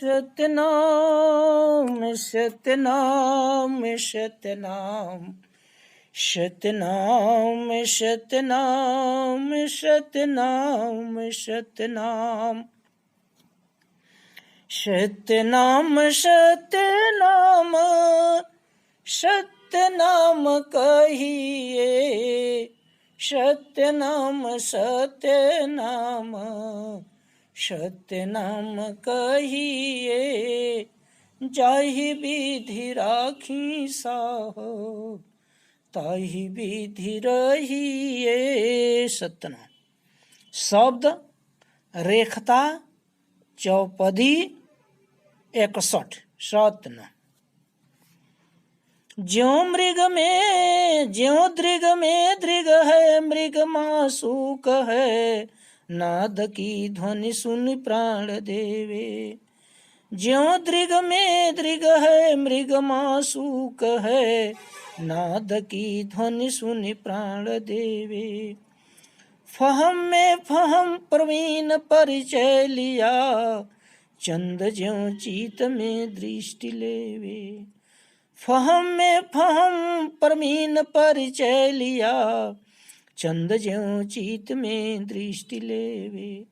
सतनाम सतनाम सतनाम सतनाम सतनाम सतनाम सतनाम सतनाम सतनाम सतनाम कहिए सतनाम सतनाम सतनाम कहिए जाहि विधि राखी साहो ताहि विधि रहिए। सतनाम शब्द रेखता चौपदी 61। सतनाम ज्यों मृग में ज्यों दृग में दृग है मृग मासूक है नाद की ध्वनि सुन प्राण देवे। ज्यों दृग में दृग है मृग मासूक है नाद की ध्वनि सुन प्राण देवे। फहम में फहम प्रवीण परिचय लिया चंद ज्यों चीत में दृष्टि लेवे। फहम में फहम प्रवीण परिचय लिया चंद ज्यों चीत में दृष्टि लेवे।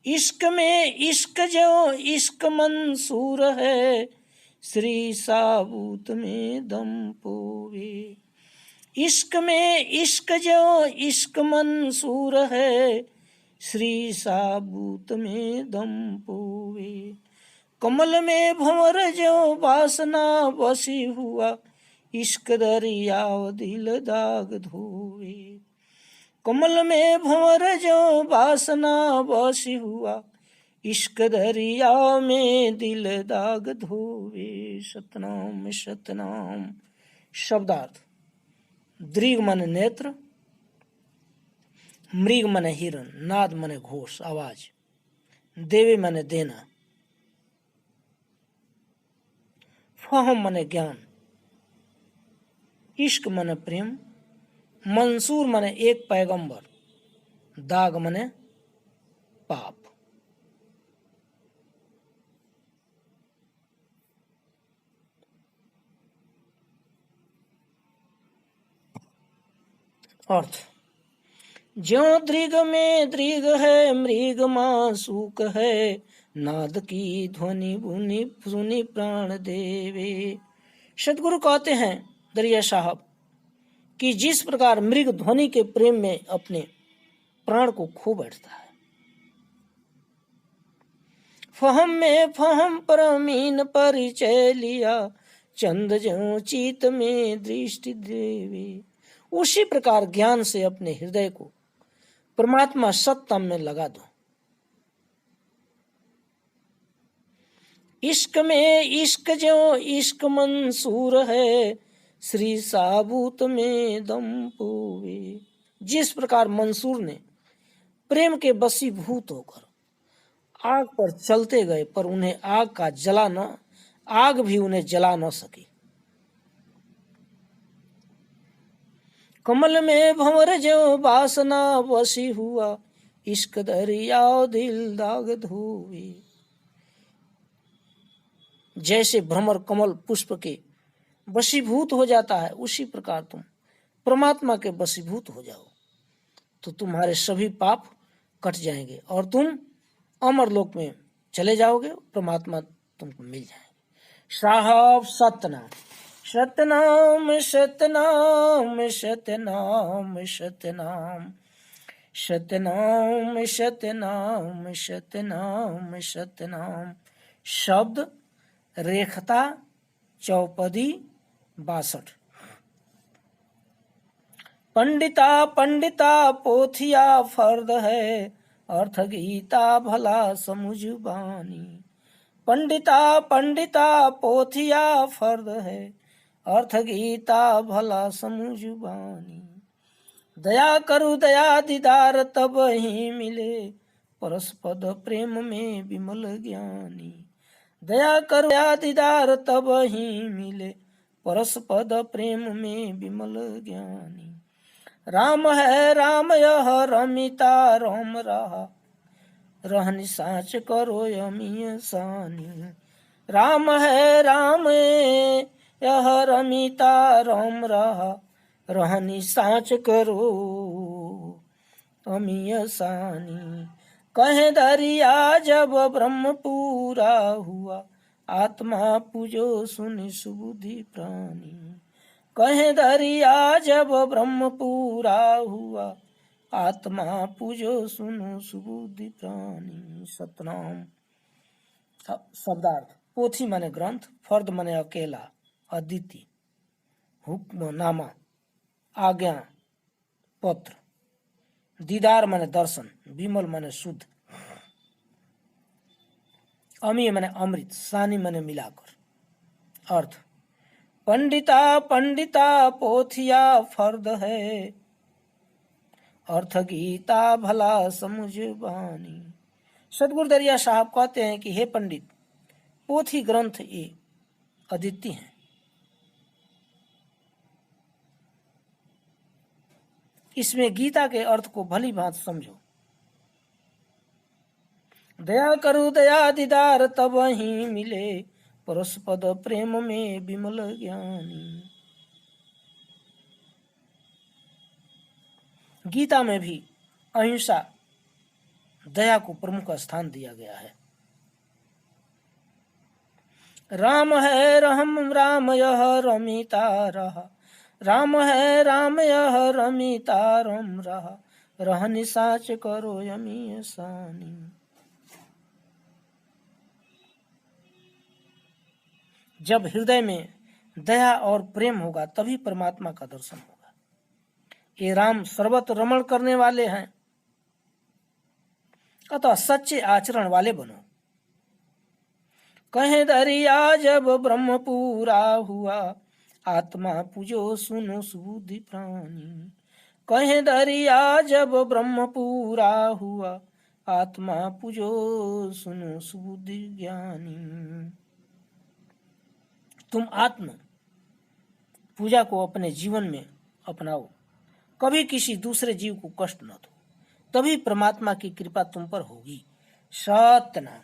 इश्क में इश्क ज्यों इश्क मंसूर है श्री साबूत में दम पोवे। इश्क में इश्क ज्यों इश्क मंसूर है श्री साबूत में दम पोवे। कमल में भंवर ज्यों वासना बसी हुआ इश्क दरियाव दिल दाग धोवे। कमल में भंवर ज्यों वासना बसी हुआ इश्क दरिया में दिल दाग धोवे। सतनाम सतनाम शब्दार्थ दृग मन नेत्र, मृग मन हिरण, नाद मन घोष आवाज, देवे मन देना, फहम मन ज्ञान, इश्क मन प्रेम, मंसूर मन एक पैगंबर, दाग मन पाप। अर्थ ज्यों दृग में दृग है मृग मासूक है नाद की ध्वनि बुनि सुनि प्राण देवे। सतगुरु कहते हैं दरिया साहब कि जिस प्रकार मृग ध्वनि के प्रेम में अपने प्राण को खो बैठता है। फहम में फहम परमीन परिचय लिया चंद ज्यों चीत में दृष्टि देवे। उसी प्रकार ज्ञान से अपने हृदय को परमात्मा सत्तम में लगा दो। इश्क में इश्क ज्यों इश्क मंसूर है श्री साबूत में दम पोवे। जिस प्रकार मंसूर ने प्रेम के वशीभूत होकर आग पर चलते गए पर उन्हें आग भी उन्हें जला न सकी। कमल में भंवर ज्यों वासना बसी हुआ इश्क दरिया दिल दाग धोवे। जैसे भ्रमर कमल पुष्प के वशीभूत हो जाता है उसी प्रकार तुम परमात्मा के वशीभूत हो जाओ तो तुम्हारे सभी पाप कट जाएंगे और तुम अमर लोक में चले जाओगे, परमात्मा तुमको मिल जाएंगे। साहब सतनाम सतनाम सतनाम सतनाम सतनाम सतनाम सतनाम सतनाम सतनाम शब्द रेखता चौपदी 62। पंडिता पंडिता पोथिया फर्द है अर्थ गीता भला समुझ बानी। पंडिता पंडिता पोथिया फर्द है अर्थ गीता भला समुझ बानी। दया करु दया दीदार तब ही मिले परस्पद प्रेम में विमल ज्ञानी। दया करु दया दीदार तब ही मिले परस्पद प्रेम में विमल ज्ञानी। राम है राम यह रमिता राम रहा रहनि साच करो यमी सानी। राम है राम यह रमिता राम रहा, रहनी साँच करो अमीय सानी। कहे दरिया जब ब्रह्म पूरा हुआ, आत्मा पूजो सुनि सुबुद्धि प्राणी। कहे दरिया जब ब्रह्म पूरा हुआ, आत्मा पूजो सुनो सुबुद्धि प्राणी। सतनाम। शब्दार्थ। पोथी माने ग्रंथ, फर्द माने अकेला, अद्वितीय, हुक्मनामा आज्ञा पत्र, दीदार माने दर्शन, विमल माने शुद्ध, अमीय माने अमृत, सानी माने मिलाकर। अर्थ। पंडिता पंडिता पोथिया फर्द है, अर्थ गीता भला समझ बानी। सदगुरु दरिया साहब कहते हैं कि हे पंडित, पोथी ग्रंथ ये अद्वितीय हैं, इसमें गीता के अर्थ को भली भांत समझो। दया करो दया दीदार तब ही मिले, परस पद प्रेम में विमल ज्ञानी। गीता में भी अहिंसा दया को प्रमुख स्थान दिया गया है। राम है राम यह रमिता रहा, राम है राम यह रमिता राम रहा, रहनि साच करो यमी सानी। जब हृदय में दया और प्रेम होगा तभी परमात्मा का दर्शन होगा। ये राम सर्वत्र रमण करने वाले हैं, अतः सच्चे आचरण वाले बनो। कहे दरिया जब ब्रह्म पूरा हुआ, आत्मा पूजो सुनो सुबुद्धि प्राणी। कहे दरिया जब ब्रह्म पूरा हुआ, आत्मा पूजो सुनो सुबुद्धि ज्ञानी। तुम आत्म पूजा को अपने जीवन में अपनाओ, कभी किसी दूसरे जीव को कष्ट न दो, तभी परमात्मा की कृपा तुम पर होगी। सतनाम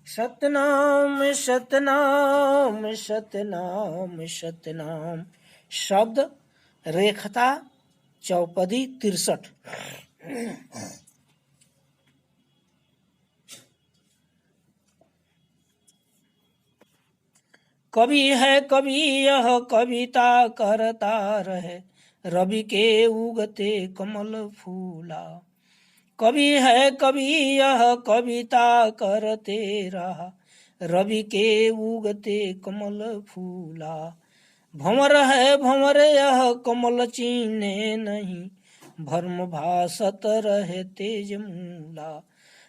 सतनाम सतनाम सतनाम सतनाम। शब्द रेखता चौपदी 63। कवि है कवि यह कविता करता रहे, रवि के उगते कमल फूला। कवि है कवि यह कविता करते रहा, रवि के उगते कमल फूला। भंवर है भंवर यह कमल चीने नहीं, भर्म भासत रहे तेज मूला।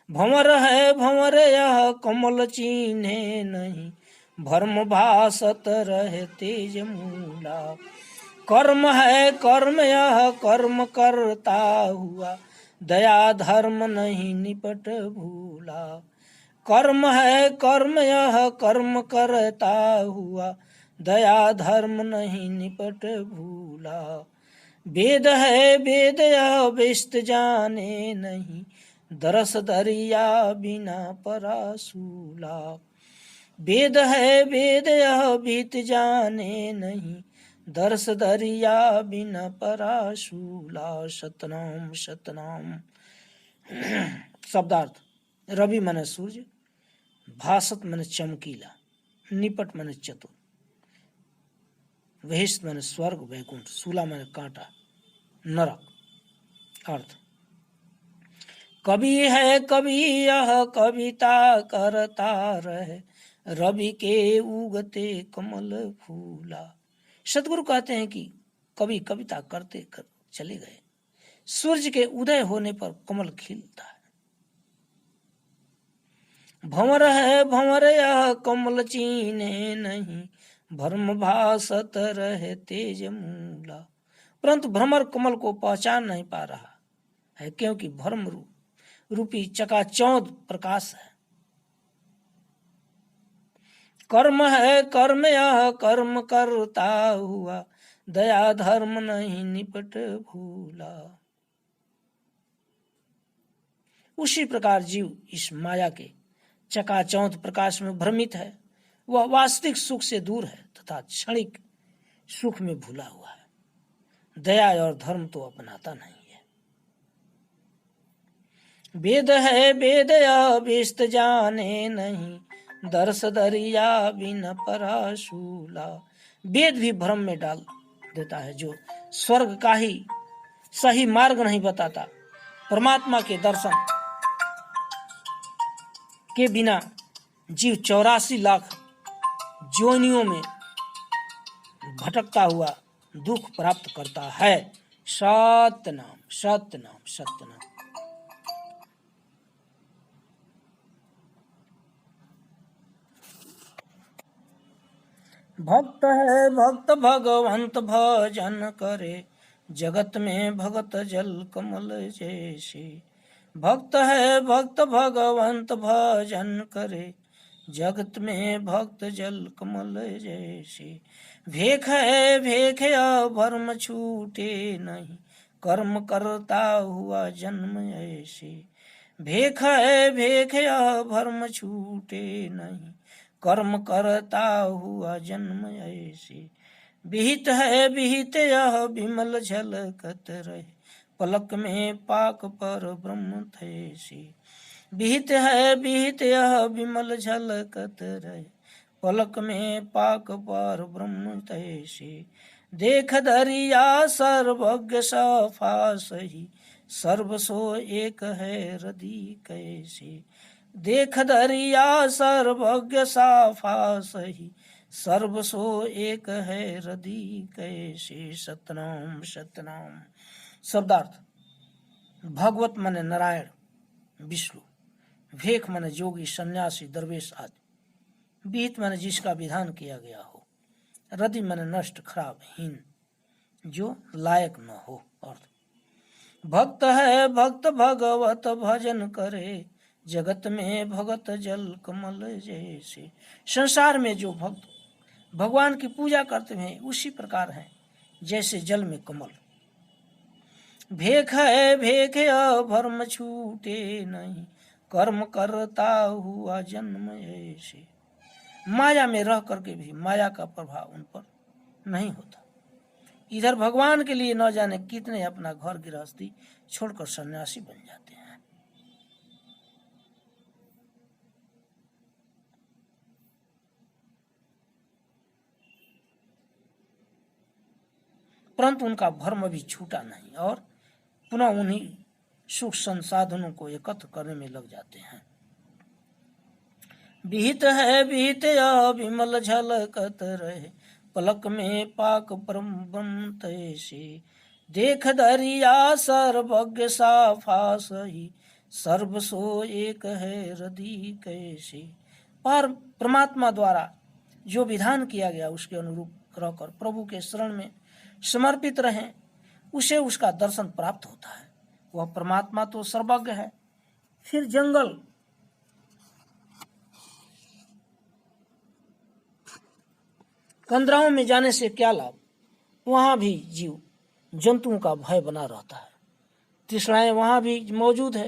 भंवर है भंवर यह कमल चीने नहीं, भर्म भासत रहे तेज मूला। कर्म है कर्म यह कर्म करता हुआ, दया धर्म नहीं निपट भूला। कर्म है कर्म यह कर्म करता हुआ, दया धर्म नहीं निपट भूला। वेद है वेद यह व्यस्त जाने नहीं, दरस दरिया बिना परासूला। वेद है वेद यह बीत जाने नहीं, दरस दरिया बिना पराशूला। सतनाम सतनाम। शब्दार्थ। रवि माने सूर्य, भासत माने चमकीला, निपट माने चतुर, वहिष्ठ माने स्वर्ग वैकुंठ, सूला माने कांटा नरक। अर्थ। कवि है कवि यह कविता करता रहे, रवि के उगते कमल फूला। सदगुरु कहते हैं कि कवि कविता करते कर चले गए, सूर्य के उदय होने पर कमल खिलता है। भंवर है भंवर यह कमल चीने नहीं, भ्रम भासत रहे तेज मूला। परंतु भ्रमर कमल को पहचान नहीं पा रहा है, क्योंकि भ्रम रूपी चकाचौंध प्रकाश है। कर्म है कर्म यह कर्म करता हुआ, दया धर्म नहीं निपट भूला। उसी प्रकार जीव इस माया के चकाचौंध प्रकाश में भ्रमित है, वह वास्तविक सुख से दूर है तथा क्षणिक सुख में भूला हुआ है। दया और धर्म तो अपनाता नहीं है। वेद है वेद अभिष्ट जाने नहीं, दर्श दरिया बिन पराशूला। वेद भी भ्रम में डाल देता है, जो स्वर्ग का ही सही मार्ग नहीं बताता। परमात्मा के दर्शन के बिना जीव 84 लाख योनियों में भटकता हुआ दुख प्राप्त करता है। सत्यनाम सत्यनाम सत्यनाम। भक्त है भक्त भगवंत भजन करे, जगत में भगत जल कमल जैसे। भक्त है भक्त भगवंत भजन करे, जगत में भक्त जल कमल जैसे। भेख है भेख भर्म छूटे नहीं, कर्म करता हुआ जन्म ऐसे। भेख है भेख भर्म छूटे नहीं, कर्म करता हुआ जन्म ऐसे। विहित है विहित यह विमल झलकत रहे, पलक में पाक पर ब्रह्म थे। विहित है विहित यह विमल झलकत रहे, पलक में पाक पर ब्रह्म थे। देख दरिया सर्वज्ञ सफा सही, सर्व सो एक है हृदय कैसे। देख दरिया सर्वज्ञ साफा सही, सर्व सो एक है हृदय कैसे। सतनाम सतनाम। शब्दार्थ: भगवत माने नारायण विष्णु, भेख माने जोगी सन्यासी दरवेश आदि, विहित माने जिसका विधान किया गया हो, हृदय माने नष्ट खराब हीन जो लायक न हो। अर्थ: भक्त है भक्त भगवत भजन करे, जगत में भगत जल कमल जैसे। संसार में जो भक्त भगवान की पूजा करते हैं उसी प्रकार है जैसे जल में कमल। भेख है भेख भर्म छूटे नहीं, कर्म करता हुआ जन्म ऐसे। माया में रह करके भी माया का प्रभाव उन पर नहीं होता। इधर भगवान के लिए न जाने कितने अपना घर गृहस्थी छोड़कर सन्यासी बन जाते हैं। परंतु उनका भर्म भी छूटा नहीं और पुनः उन्हीं सुख संसाधनों को एकत्र करने में लग जाते हैं। विहित है विहित विमल झलकत रहे, पलक में पाक परम ब्रह्म तैसे। देख दरिया सर्वज्ञ साफा सही, सर्व सो एक है हृदय कैसे। पर परमात्मा द्वारा जो विधान किया गया उसके अनुरूप रहकर प्रभु के शरण में समर्पित रहें, उसे उसका दर्शन प्राप्त होता है। वह परमात्मा तो सर्वज्ञ है। फिर जंगल कंदराओं में जाने से क्या लाभ, वहां भी जीव जंतुओं का भय बना रहता है, तृष्णाएं वहां भी मौजूद है।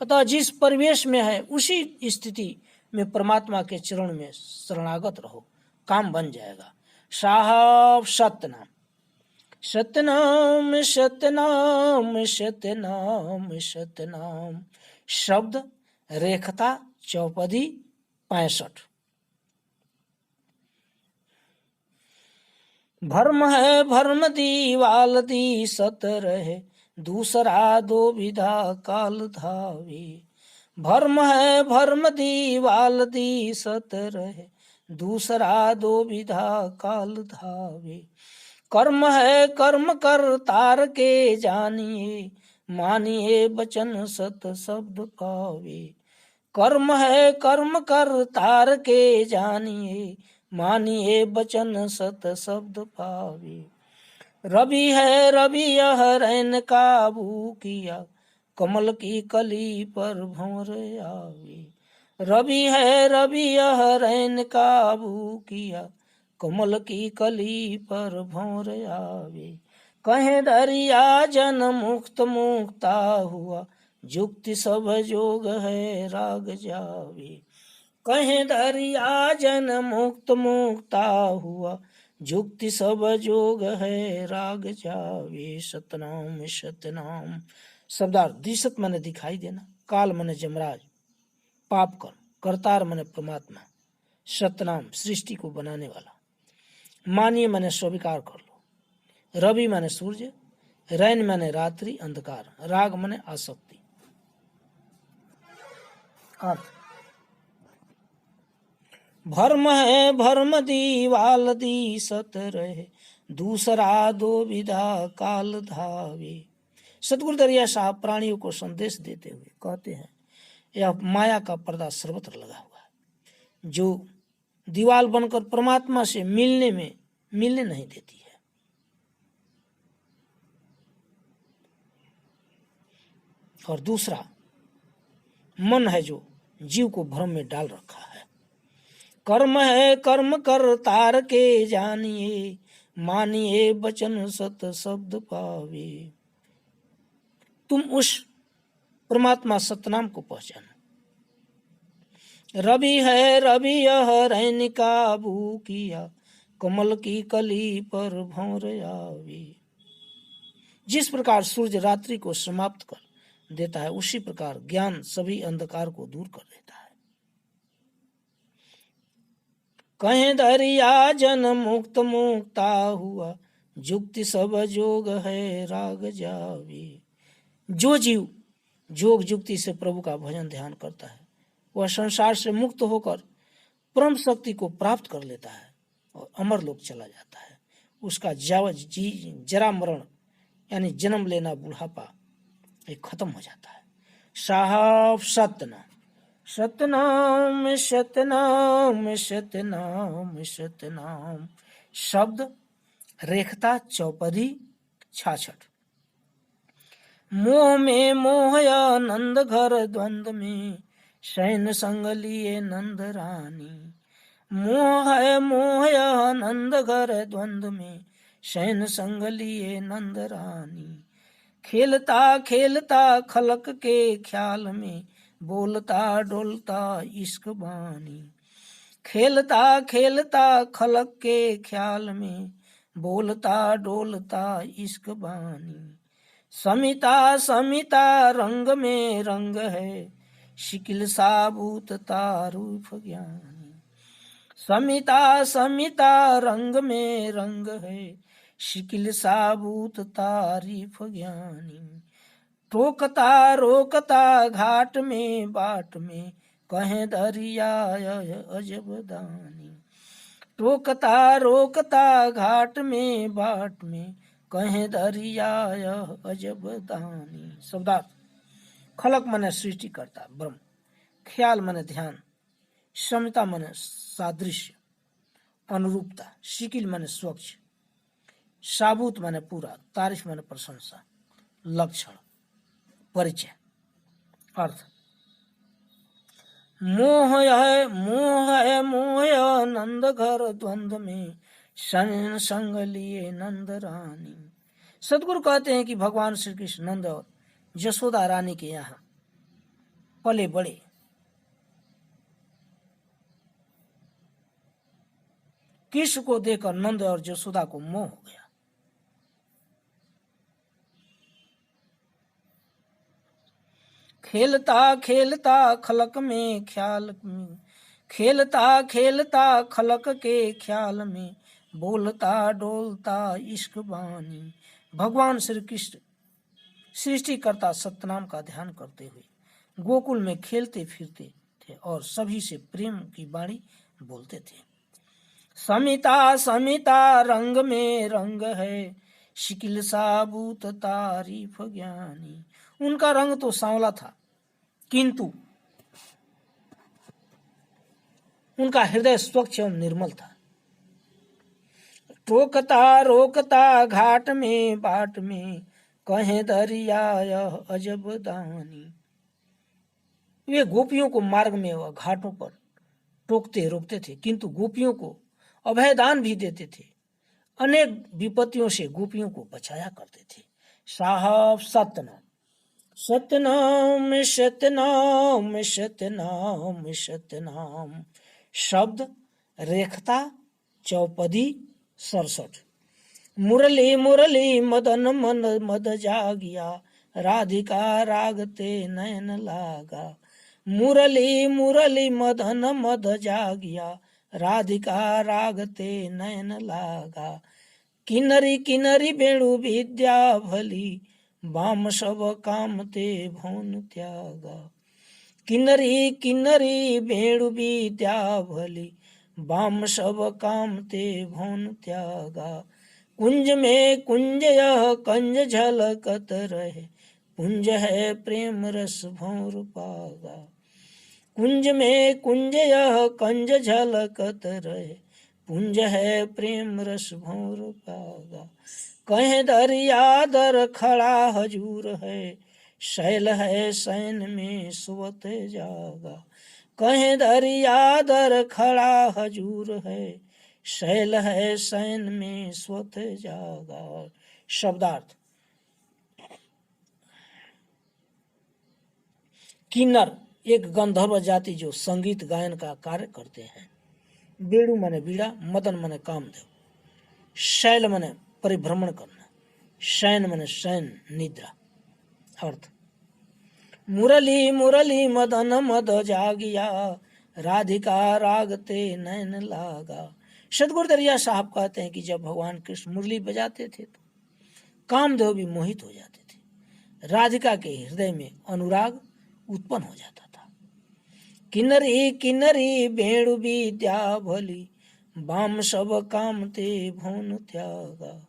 अतः जिस परिवेश में है उसी स्थिति में परमात्मा के चरण में शरणागत रहो, काम बन जाएगा। साहब सत्यनाम सत्यनाम सत्यनाम सत्यनाम सत्यनाम। शब्द रेखता चौपदी 65। भर्म है भर्म दीवाल दी सत रहे, दूसरा दो विधा काल धावे। भर्म है भर्म दीवाल दी सत रहे, दूसरा दो विधा काल धावे। कर्म है कर्म कर तार के जानिए, मानिए बचन सत शब्द पावे। कर्म है कर्म कर तार के जानिए, मानिए बचन सत शब्द पावे। रवि है रवि यह रैन काबू किया, कमल की कली पर भंवर आवे। रवि है रवि यह रैन काबू किया, कमल की कली पर भंवर आवे। कहे दरिया जन मुक्त मुक्ता हुआ, जुक्ति सब जोग है राग जावे। कहें दरिया जन मुक्त मुक्ता हुआ, जुक्ति सब जोग है राग जावे, सतनाम सतनाम। शब्दार्थ, दिशत माने दिखाई देना, काल माने जमराज, पाप कर्म, करतार माने परमात्मा, सतनाम सृष्टि को बनाने वाला, मानिए माने स्वीकार कर लो, रवि माने सूर्य, रैन माने रात्रि अंधकार, राग माने आसक्ति। अर्थ, भर्म है भर्म दीवाल दिसत रहे, दूसरा दो विधा काल धावे। सतगुरु दरिया साहब प्राणियों को संदेश देते हुए कहते हैं, यह माया का पर्दा सर्वत्र लगा हुआ है, जो दीवाल बनकर परमात्मा से मिलने नहीं देती है। और दूसरा मन है, जो जीव को भ्रम में डाल रखा है। कर्म है कर्म कर तार के जानिए, मानिए बचन सत शब्द पावे। तुम उस परमात्मा सतनाम को पहचानो। रवि है रवि यह रैन काबू किया, कमल की कली पर भंवर आवे। जिस प्रकार सूर्य रात्रि को समाप्त कर देता है, उसी प्रकार ज्ञान सभी अंधकार को दूर कर देता है। कहें दरिया जन मुक्त मुक्ता हुआ, जुक्ति सब जोग है राग जावे। जो जीव जोग जुक्ति से प्रभु का भजन ध्यान करता है, वह संसार से मुक्त होकर परम शक्ति को प्राप्त कर लेता है और अमर लोक चला जाता है। उसका जरा मरण यानी जन्म लेना, बुढ़ापा, ये खत्म हो जाता है। साहब सतनाम सतनाम सतनाम सतनाम सतनाम। शब्द रेखता चौपदी छाछठ। मोह में मोह नंद घर द्वंद में, शयन संग लिए नंद रानी। मोह है मोह नंद घर द्वंद में, शयन संग लिए नंद रानी। खेलता खेलता खलक के ख्याल में, बोलता डोलता इश्क बानी। खेलता खेलता खलक के ख्याल में, बोलता डोलता इश्क बानी। समिता समिता रंग में रंग है, शिकिल साबूत तारूफ ज्ञानी। समिता समिता रंग में रंग है, शिकिल साबूत तारीफ ज्ञानी। टोकता रोकता घाट में बाट में, कहें दरिया अजब दानी। टोकता रोकता घाट में बाट में, कहें दरिया अजब दानी। शब्दार्थ, खलक माने सृष्टि करता ब्रह्म, ख्याल माने ध्यान, समता माने सादृश्य अनुरूपता, शिकिल माने स्वच्छ, साबूत माने पूरा, तारीफ माने प्रशंसा, लक्षण परिचय। अर्थ, मोह है मोह नंद घर द्वंद में, सन संग लिए नंद रानी। सदगुरु कहते हैं कि भगवान श्री कृष्ण नंद और यशोदा रानी के यहाँ पले बड़े। कृष्ण को देखकर नंद और यशोदा को मोह हो गया। खेलता खेलता खलक में ख्याल में, खेलता खेलता खलक के ख्याल में, बोलता डोलता इश्क बानी। भगवान श्री कृष्ण सृष्टिकर्ता सतनाम का ध्यान करते हुए गोकुल में खेलते फिरते थे और सभी से प्रेम की वाणी बोलते थे। समिता समिता रंग में रंग है, शिकिल साबूत तारीफ ज्ञानी। उनका रंग तो सांवला था, किंतु उनका हृदय स्वच्छ एवं निर्मल था। टोकता रोकता घाट में बाट में, कहें दरिया अजब दानी। वे गोपियों को मार्ग में व घाटों पर टोकते रोकते थे, किंतु गोपियों को अभयदान भी देते थे। अनेक विपत्तियों से गोपियों को बचाया करते थे। साहब सतनाम सतनाम सतनाम सतनाम सतनाम। शब्द रेखता चौपदी 67। मुरली मुरली मदन मन मद जागिया, राधिका रागते नयन लागा। मुरली मुरली मदन मद जागिया, राधिका रागते नयन लागा। किन्नरी किन्नरी वेणु विद्या भली, बाम सब काम ते भौन त्यागा। किन्नरी किन्नरी वेणु विद्या भली, बाम सब काम ते भौन त्यागा। कुंज में कुंज यह कंज झलकत रहे, कुंज है प्रेम रस भौर पागा। कुंज में कुंज यह कंज झलकत रहे, पुंज है प्रेम रस भौर पागा। कहे दरिया दर खड़ा हजूर है, शैल है सैन में सुवत जागा। कहे दरिया दर खड़ा हजूर है, शैल है सैन में स्वत जागा। शब्दार्थ। किन्नर एक गंधर्व जाति जो संगीत गायन का कार्य करते हैं। बेड़ू माने बीड़ा, मदन माने कामदेव, शैल माने परिभ्रमण करना, शयन माने शयन निद्रा। अर्थ। मुरली मुरली मदन मद जागिया, राधिका रागते नैन लागा। सदगुरु दरिया साहब कहते हैं कि जब भगवान कृष्ण मुरली बजाते थे तो कामदेव भी मोहित हो जाते थे, राधिका के हृदय में अनुराग उत्पन्न हो जाता था। किन्नरी किन्नरी वेणु विद्या भली, बाम सब काम ते भौन त्यागा।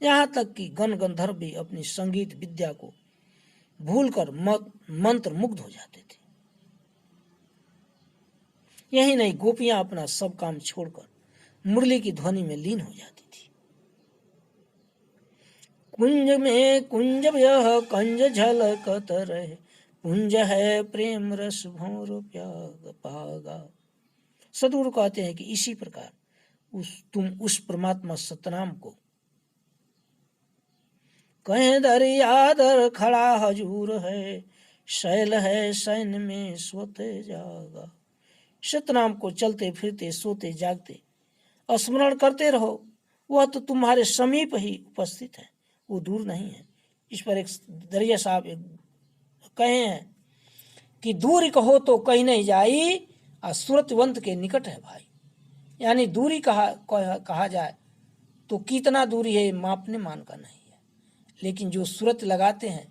यहाँ तक कि गण गंधर्व भी अपनी संगीत विद्या को भूलकर मंत्र मुग्ध हो जाते थे। यही नहीं, गोपियां अपना सब काम छोड़कर मुरली की ध्वनि में लीन हो जाती थी। कुंज में कुंज यह कंज झलकत रहे, पुंज है प्रेम रस भौर प्याग पागा। सदगुरु कहते हैं कि इसी प्रकार तुम उस परमात्मा सतनाम को कहें दरिया दर खड़ा हजूर है, शैल है सैन में सोते जागा। सतनाम को चलते फिरते सोते जागते स्मरण करते रहो, वह तो तुम्हारे समीप ही उपस्थित है, वो दूर नहीं है। इस पर एक दरिया साहब कहे हैं कि दूरी कहो तो कहीं नहीं जाई, और सूरतवंत के निकट है भाई। यानी दूरी कहा जाए तो कितना दूरी है मापने मान का नहीं है, लेकिन जो सूरत लगाते हैं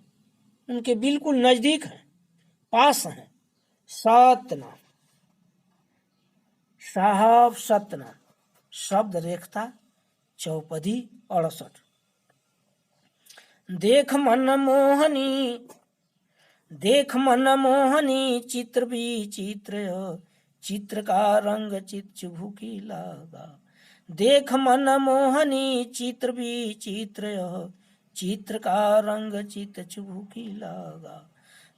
उनके बिल्कुल नजदीक हैं, पास हैं। सतनाम साहब सतनाम। शब्द रेखता चौपदी 68। देख मन मोहनी देख मन मोहनी, चित्र भी चित्र चित्र का रंग चित चुभुकी लागा। देख मन मोहनी, चित्र भी चित्र चित्र का रंग चित चुभुकी लागा।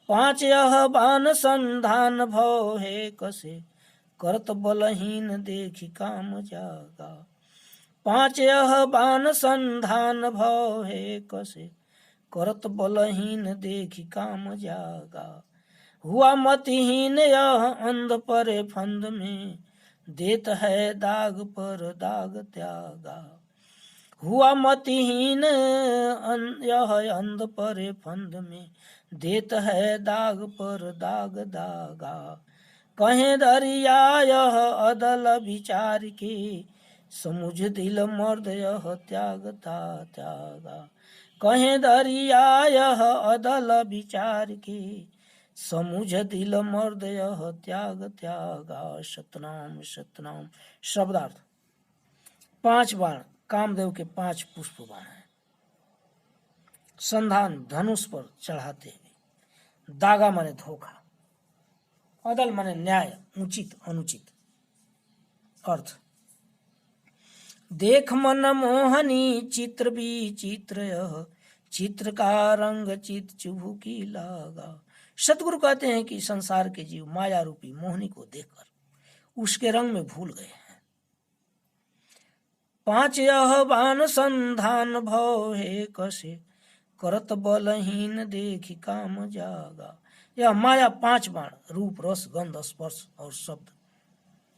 पांच यह बान संधान भव है कसे, करत बलहीन देखी काम जागा। पांच यह बान संधान भव है कसे, करत बलहीन देखी काम जागा। हुआ मतिहीन यह अंध परे फंद में, देत है दाग पर दाग त्यागा। हुआ मतिहीन यह अंध परे फंद में, देत है दाग पर दाग दागा। कहें दरिया यह अदल विचार के, समुझ दिल मर्द यह त्यागता त्यागा। कहें दरिया यह अदल विचार के, समुझ दिल मर्द यह त्याग त्यागा। सतनाम सतनाम। शब्दार्थ। 5 बाण कामदेव के 5 पुष्प बाण हैं। संधान धनुष पर चढ़ाते हुए, दागा माने धोखा, अदल माने न्याय उचित अनुचित। अर्थ। देख मन मोहनी, चित्र भी चित्र चित्र का रंग चित चुभुकी लागा। सतगुरु कहते हैं कि संसार के जीव माया रूपी मोहनी को देखकर उसके रंग में भूल गए हैं। पांच यह बान संधान भव है कसे, करत बलहीन देखी काम जागा। यह माया 5 बाण रूप रस गंध स्पर्श और शब्द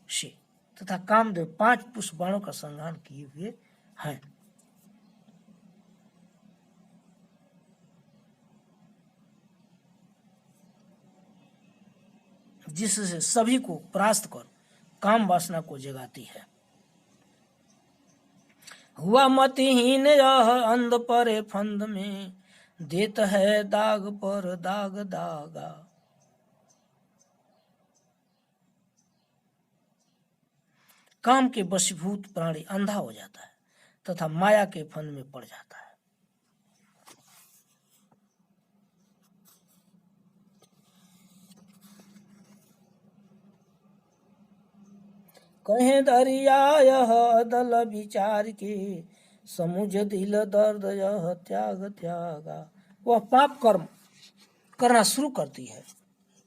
से तथा कामदेव 5 पुष्प बाणों का संहार किए हुए हैं। जिससे सभी को परास्त कर काम वासना को जगाती है। हुआ मतिहीन यह अंध परे फंद में, देत है दाग पर दाग दागा। काम के वशीभूत प्राणी अंधा हो जाता है तथा माया के फंद में पड़ जाता है। कहें दरिया यह दल विचार के, समुझ दिल दर्द यह त्याग त्यागा। वह पाप कर्म करना शुरू करती है,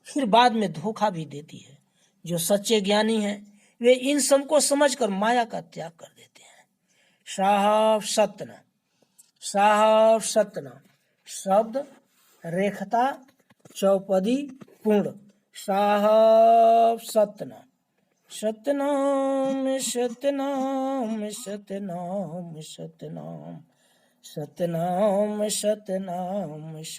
फिर बाद में धोखा भी देती है। जो सच्चे ज्ञानी हैं वे इन सब को समझकर माया का त्याग कर देते हैं। साहब सतना, साहब सतना शब्द रेखता चौपदी पूर्ण। साहब सतना, सतनाम सतनाम सतनाम सतनाम सतनाम सतनाम सतनाम।